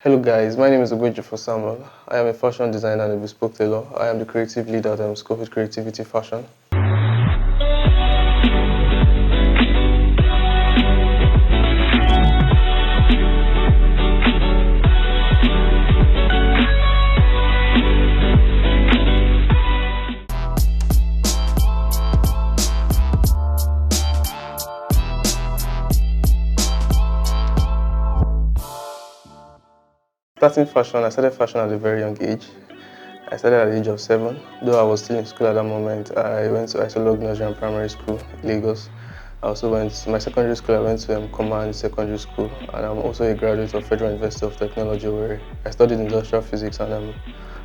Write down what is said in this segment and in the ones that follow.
Hello guys, my name is Oguejiofor Samuel. I am a fashion designer and a bespoke tailor. I am the creative lead at Scope Creativity Fashion. Starting fashion, I started fashion at a very young age. I started at the age of 7. Though I was still in school at that moment, I went to Tailor Primary School, Lagos. I also went to my secondary school. I went to Command Secondary School, and I'm also a graduate of Federal University of Technology, where I studied industrial physics and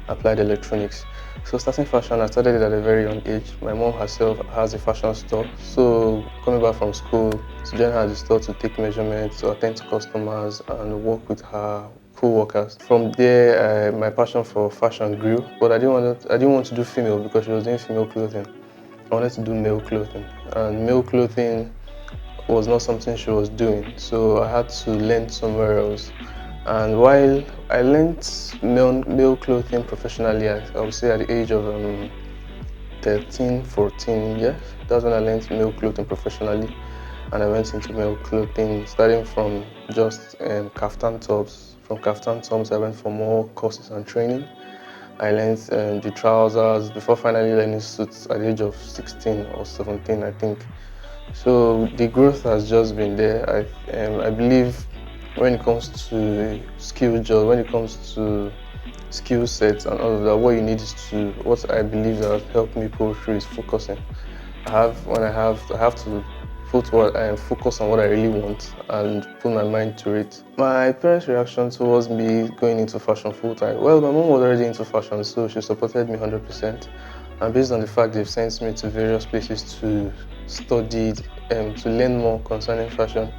applied electronics. So starting fashion, I started it at a very young age. My mom herself has a fashion store, so coming back from school, to join her at the store to take measurements, to attend to customers, and work with her co-workers. From there, my passion for fashion grew, but I didn't want to do female because she was doing female clothing. I wanted to do male clothing, and male clothing was not something she was doing, so I had to learn somewhere else. And while I learned male clothing professionally, I would say at the age of 13, 14, yes, that's when I learned male clothing professionally. And I went into male clothing, starting from just kaftan tops. From kaftan tops, I went for more courses and training. I learned the trousers before finally learning suits at the age of 16 or 17, I think. So the growth has just been there. I believe when it comes to skill jobs, when it comes to skill sets and all of that, what you need is what I believe that helped me pull through is focusing. I have to focus on what I really want and put my mind to it. My parents' reaction towards me going into fashion full time, well, my mom was already into fashion, so she supported me 100%. And based on the fact they've sent me to various places to study, to learn more concerning fashion,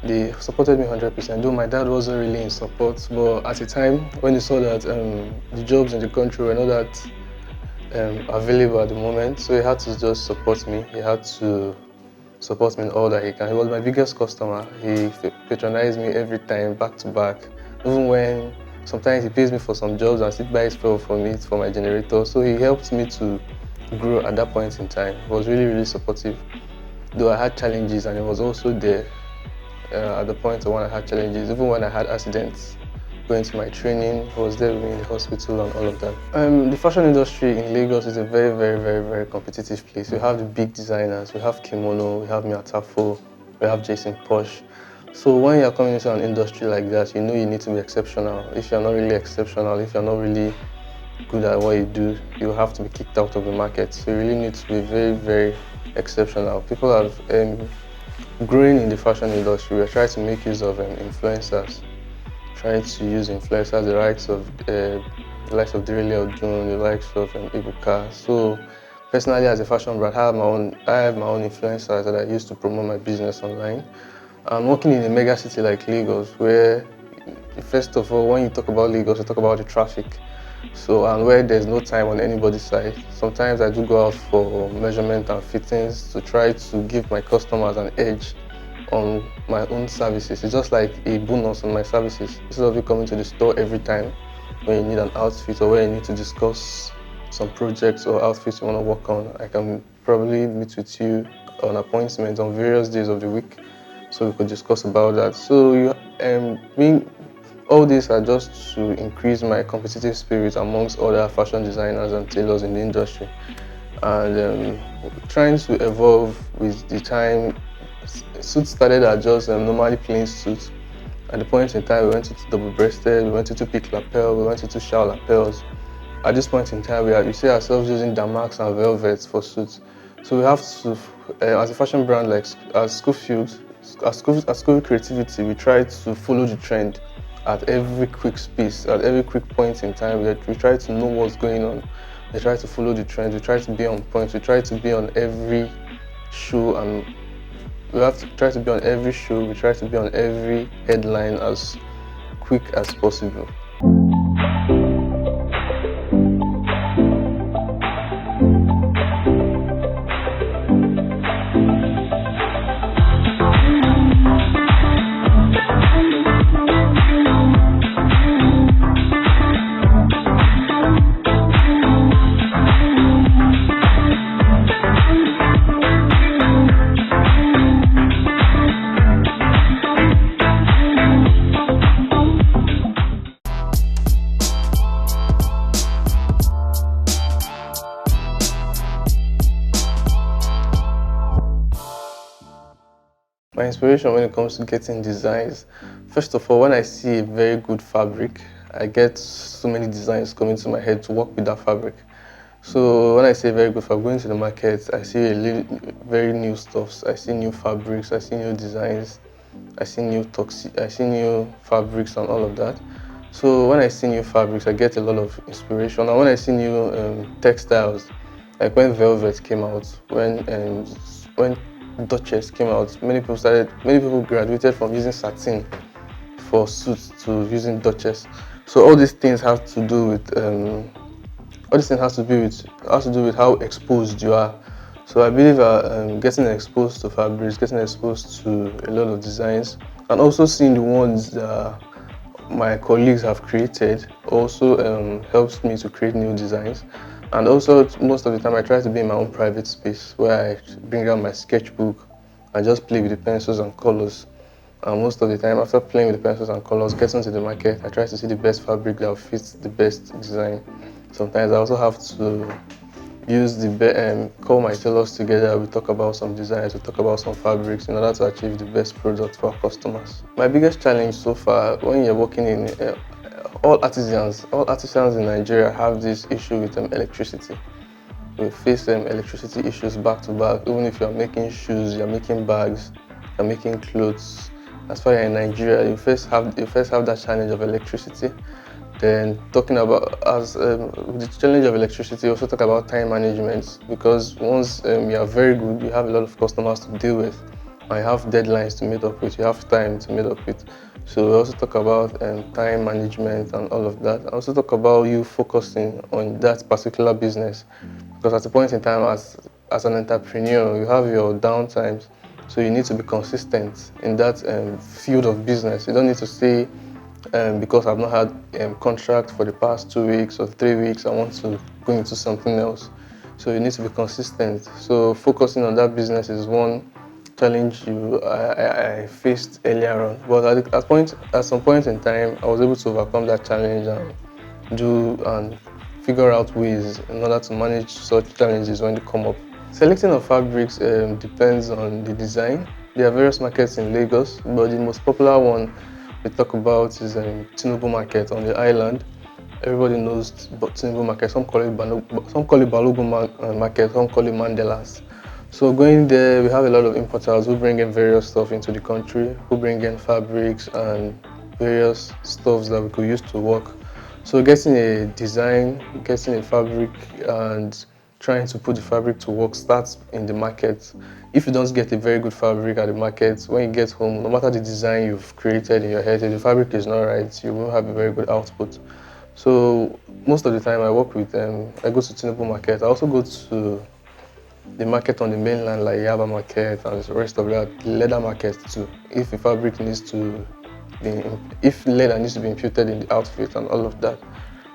they supported me 100%. Though my dad wasn't really in support, but at the time when he saw that the jobs in the country were not that available at the moment, so he had to just support me. He had to support me in all that he can. He was my biggest customer. He patronized me every time, back to back. Even when sometimes he pays me for some jobs and still buys fuel for me for my generator. So he helped me to grow at that point in time. He was really, really supportive. Though I had challenges, and he was also there at the point when I had challenges. Even when I had accidents, going to my training, he was there with me in the hospital and all of that. The fashion industry in Lagos is a very, very, very, very competitive place. We have the big designers, we have Kimono, we have Miatafo, we have Jason Posh. So when you're coming into an industry like that, you know you need to be exceptional. If you're not really exceptional, if you're not really good at what you do, you have to be kicked out of the market. So you really need to be very, very exceptional. People have growing in the fashion industry. We're trying to make use of influencers. Trying to use influencers, the likes of Direle Odun, the likes of Ibuka. So personally, as a fashion brand, I have my own influencers that I use to promote my business online. I'm working in a mega city like Lagos, where first of all, when you talk about Lagos, you talk about the traffic. So, and where there's no time on anybody's side. Sometimes I do go out for measurement and fittings to try to give my customers an edge on my own services. It's just like a bonus on my services. Instead of you coming to the store every time when you need an outfit or when you need to discuss some projects or outfits you want to work on, I can probably meet with you on appointments on various days of the week so we could discuss about that. So all these are just to increase my competitive spirit amongst other fashion designers and tailors in the industry, and trying to evolve with the time. Suits started as just normally plain suits. At the point in time, we went into double-breasted, we went into peak lapel, we went into shawl lapels. At this point in time, we see ourselves using damask and velvets for suits. So we have to, as a fashion brand like as School Creativity, we try to follow the trend at every quick space, at every quick point in time. We try to know what's going on. We try to follow the trend. We try to be on point. We try to be on every show, and we have to try to be on every show. We try to be on every headline as quick as possible. My inspiration when it comes to getting designs, first of all, when I see a very good fabric, I get so many designs coming to my head to work with that fabric. So when I say very good fabric, going to the market, I see very new stuffs. I see new fabrics, I see new designs, I see new fabrics and all of that. So when I see new fabrics, I get a lot of inspiration. And when I see new textiles, like when velvet came out, when Duchess came out, many people graduated from using satin for suits to using Duchess. So all these things have to do with all this thing has to do with how exposed you are. So I believe getting exposed to fabrics, getting exposed to a lot of designs, and also seeing the ones that my colleagues have created also helps me to create new designs. And also most of the time I try to be in my own private space where I bring out my sketchbook and just play with the pencils and colors. And most of the time, after playing with the pencils and colors, getting to the market, I try to see the best fabric that fits the best design. Sometimes I also have to call my tailors together. We talk about some designs, we talk about some fabrics in order to achieve the best product for our customers. My biggest challenge so far, when you're working in all artisans in Nigeria have this issue with electricity. We face electricity issues back to back. Even if you're making shoes, you're making bags, you're making clothes. As far as in Nigeria, you first have that challenge of electricity. Then talking about with the challenge of electricity, also talk about time management, because once you are very good, you have a lot of customers to deal with, and you have deadlines to meet up with, you have time to meet up with. So we also talk about time management and all of that. I also talk about you focusing on that particular business, because at a point in time, as an entrepreneur, you have your downtimes, so you need to be consistent in that field of business. You don't need to say, because I've not had contract for the past 2 weeks or 3 weeks, I want to go into something else. So you need to be consistent. So focusing on that business is one challenge I faced earlier on. But at some point in time, I was able to overcome that challenge and figure out ways in order to manage such challenges when they come up. Selecting of fabrics depends on the design. There are various markets in Lagos, but the most popular one we talk about is Tinubu Market on the island. Everybody knows Tinubu Market. Some call it Balogun Market, some call it Mandelas. So going there, we have a lot of importers who bring in various stuff into the country, who bring in fabrics and various stuffs that we could use to work. So getting a design, getting a fabric, and trying to put the fabric to work starts in the market. If you don't get a very good fabric at the market, when you get home, no matter the design you've created in your head, if the fabric is not right, you won't have a very good output. So most of the time I work with I go to Tinubu Market. I also go to the market on the mainland, like Yaba Market and the rest of that, the leather market too. If leather needs to be imputed in the outfit and all of that.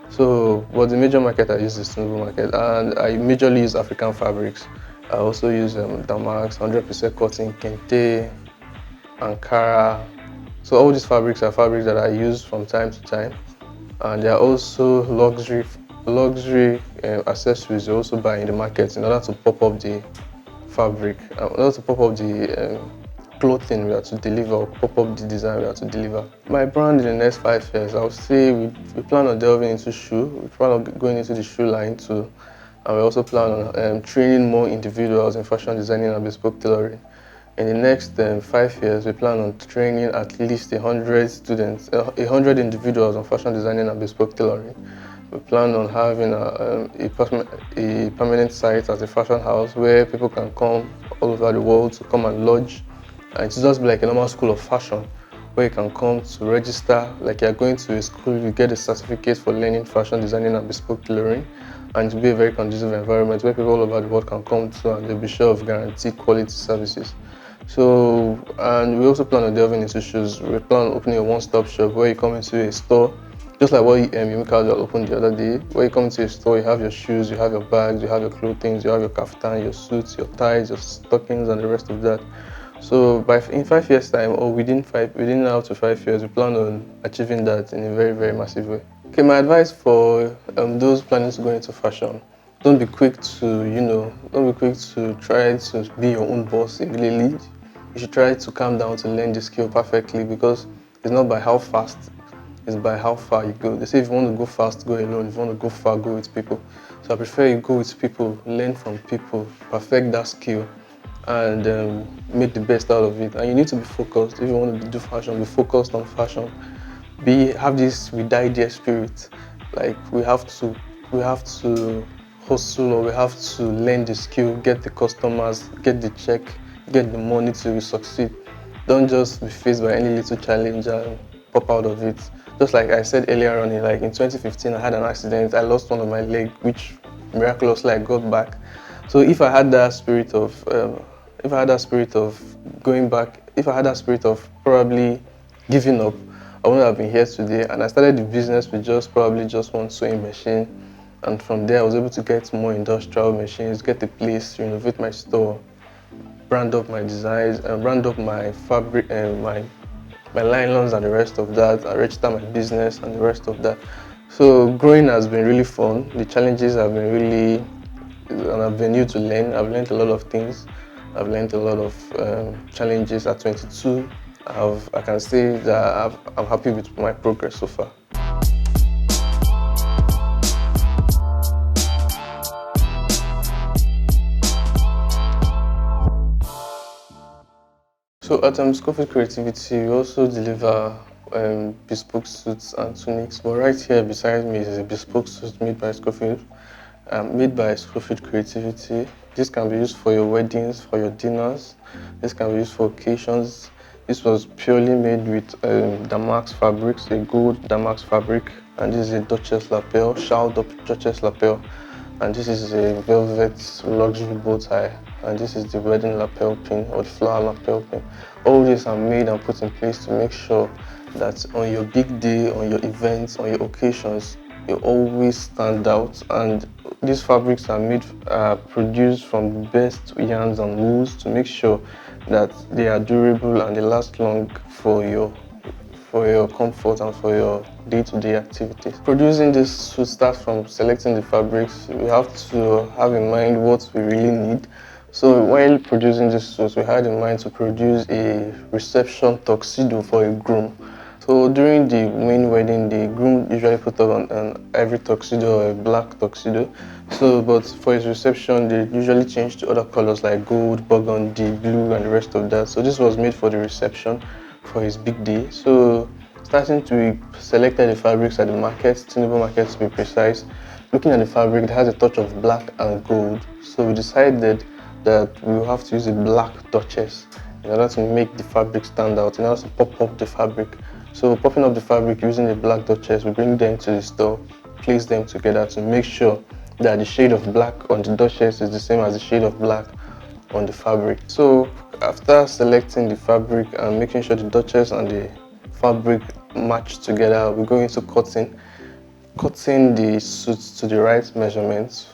So, but the major market I use is Tinubu Market, and I majorly use African fabrics. I also use damask, 100% cotton, kente, Ankara. So all these fabrics are fabrics that I use from time to time, and they are also luxury accessories you also buy in the market in order to pop up the fabric, in order to pop up the clothing we are to deliver, or pop up the design we are to deliver. My brand in the next 5 years, I would say we plan on delving into shoe. We plan on going into the shoe line too, and we also plan on training more individuals in fashion designing and bespoke tailoring. In the next 5 years, we plan on training at least 100 students, 100 individuals on fashion designing and bespoke tailoring. We plan on having a permanent site as a fashion house where people can come all over the world to come and lodge. And it's just like a normal school of fashion where you can come to register like you're going to a school, you get a certificate for learning fashion designing and bespoke tailoring, and to be a very conducive environment where people all over the world can come to and they'll be sure of guaranteed quality services. So, and we also plan on delving into shoes. We plan on opening a one-stop shop where you come into a store, just like what Yumika opened the other day, where you come into a store, you have your shoes, you have your bags, you have your clothing, you have your kaftan, your suits, your ties, your stockings, and the rest of that. So in 5 years' time, or within now to 5 years, we plan on achieving that in a very, very massive way. Okay, my advice for those planning to go into fashion: don't be quick to try to be your own boss immediately. you should try to calm down to learn the skill perfectly, because it's not by how fast, it's by how far you go. They say if you want to go fast, go alone. If you want to go far, go with people. So I prefer you go with people, learn from people, perfect that skill, and make the best out of it. And you need to be focused. If you want to do fashion, be focused on fashion. Have this "we die there" spirit. Like we have to hustle, or we have to learn the skill, get the customers, get the check, get the money to succeed. Don't just be faced by any little challenge and pop out of it. Just like I said earlier on, in 2015, I had an accident. I lost one of my leg, which miraculously I got back. So if I had that spirit of going back, if I had that spirit of probably giving up, I wouldn't have been here today. And I started the business with probably just one sewing machine. And from there, I was able to get more industrial machines, get a place, renovate my store, brand up my designs, and brand up my fabric and my nylons and the rest of that. I register my business and the rest of that. So growing has been really fun. The challenges have been really an avenue to learn. I've learned a lot of things. I've learned a lot of challenges at 22. I can say that I'm happy with my progress so far. So at Schofield Creativity, we also deliver bespoke suits and tunics. But right here beside me is a bespoke suit made by Schofield, Creativity. This can be used for your weddings, for your dinners. This can be used for occasions. This was purely made with damask fabrics, a gold damask fabric, and this is a Duchess lapel, shawled up Duchess lapel, and this is a velvet luxury bow tie, and this is the wedding lapel pin or the flower lapel pin. All these are made and put in place to make sure that on your big day, on your events, on your occasions, you always stand out. And these fabrics are produced from the best yarns and wools to make sure that they are durable and they last long for your comfort and for your day-to-day activities. Producing this suit starts from selecting the fabrics. We have to have in mind what we really need. So while producing this suit, we had in mind to produce a reception tuxedo for a groom. So during the main wedding, the groom usually put on an ivory tuxedo or a black tuxedo. But for his reception, they usually change to other colors like gold, burgundy, blue, and the rest of that. So this was made for the reception, for his big day. So we selected the fabrics at the market, Tinubu market to be precise. Looking at the fabric, it has a touch of black and gold. So we decided that we will have to use a black Duchess in order to make the fabric stand out, in order to pop up the fabric. So popping up the fabric using a black Duchess, we bring them to the store, place them together to make sure that the shade of black on the Duchess is the same as the shade of black on the fabric. So after selecting the fabric and making sure the Duchess and the fabric match together, we go into cutting the suits to the right measurements.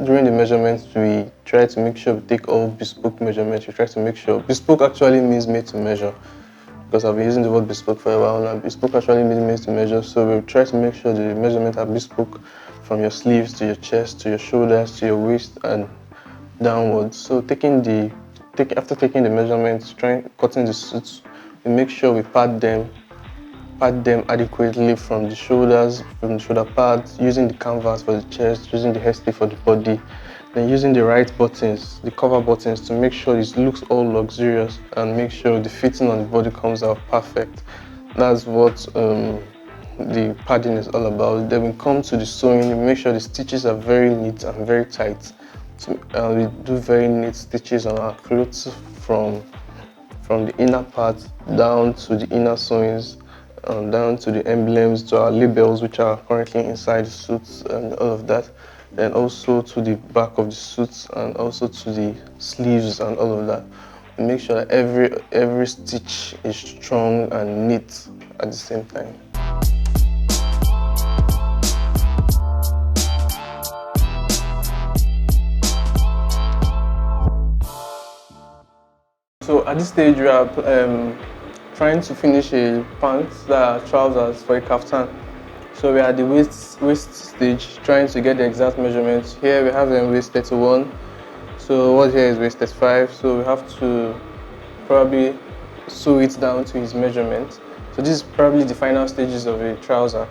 During the measurements, we try to make sure we take all bespoke measurements. We try to make sure bespoke actually means made to measure, because I've been using the word bespoke for a while now. Bespoke actually means made to measure, so we try to make sure the measurements are bespoke from your sleeves to your chest to your shoulders to your waist and downwards. So after taking the measurements, cutting the suits, we make sure we pad them adequately from the shoulders, from the shoulder pads, using the canvas for the chest, using the hairstay for the body, then using the right buttons, the cover buttons, to make sure it looks all luxurious and make sure the fitting on the body comes out perfect. That's what the padding is all about. Then we come to the sewing, we make sure the stitches are very neat and very tight. We do very neat stitches on our clothes from the inner part down to the inner sewings, down to the emblems, to our labels which are currently inside the suits and all of that. Then also to the back of the suits and also to the sleeves and all of that. We make sure that every stitch is strong and neat at the same time. So at this stage, we are trying to finish a pants that are trousers for a kaftan. So we are at the waist stage, trying to get the exact measurements. Here we have waist 31. So what here is waist 35. So we have to probably sew it down to his measurement. So this is probably the final stages of a trouser.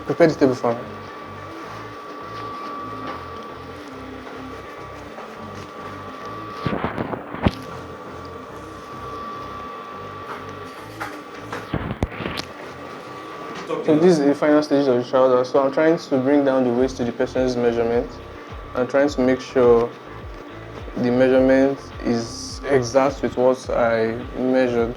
Prepare the table for me. So this is the final stage of the trouser. So I'm trying to bring down the waist to the person's measurement. I'm trying to make sure the measurement is exact with what I measured.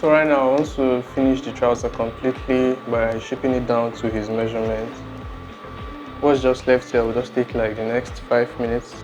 So right now I want to finish the trouser completely by shaping it down to his measurement. What's just left here will just take like the next 5 minutes.